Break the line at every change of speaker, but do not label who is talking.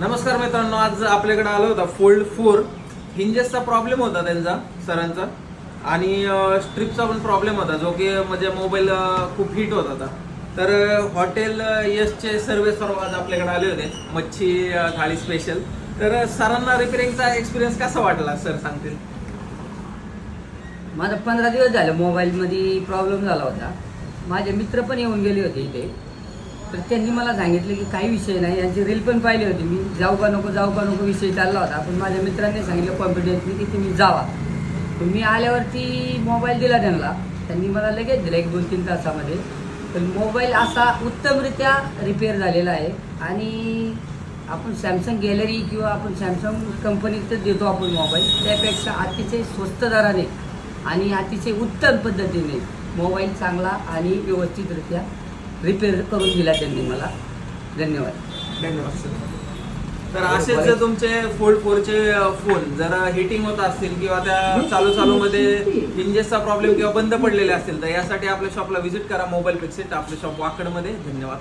नमस्कार मित्रांनो, आज आपल्याकडे आलो होता फोल्ड 4 हिंजेसचा प्रॉब्लेम होता त्यांचा सरांचा आणि स्ट्रिपचा पण प्रॉब्लेम होता जो की म्हणजे मोबाईल खूप हिट होत होता. तर हॉटेल यशचे सर्व आज आपल्याकडे आले होते, मच्छी थाळी स्पेशल. तर सरांना रिपेअरिंगचा एक्सपिरियन्स कसा वाटला सर सांगतील?
माझा 15 दिवस झाले मोबाईलमध्ये प्रॉब्लेम झाला होता. माझे मित्र पण येऊन गेले होते इथे, तर त्यांनी मला सांगितलं की काही विषय नाही. यांची रील पण पाहिली होती मी, जाऊ का नको विषय चालला होता. पण माझ्या मित्रांनी सांगितलं कॉन्फिडन्सली की तुम्ही जावा. पण मी आल्यावरती मोबाईल दिला त्यांनी मला लगेच दिला 1-2-3 तासामध्ये. तर मोबाईल असा उत्तमरित्या रिपेअर झालेला आहे. आणि आपण सॅमसंग गॅलरी किंवा आपण सॅमसंग कंपनीतच देतो आपण मोबाईल, त्यापेक्षा अतिशय स्वस्त दराने आणि अतिशय उत्तम पद्धतीने मोबाईल चांगला आणि व्यवस्थितरित्या रिपेअर करून दिला त्यांनी मला. धन्यवाद
सर. तर असेच जर तुमचे फोल्ड 4चे फोन जर हिटिंग होत असतील किंवा त्या चालू मध्ये हिंजेसचा प्रॉब्लेम किंवा बंद पडलेले असतील तर यासाठी आपल्या शॉपला व्हिजिट करा. मोबाईल फिक्सेट आपलं शॉप वाकडमध्ये. धन्यवाद.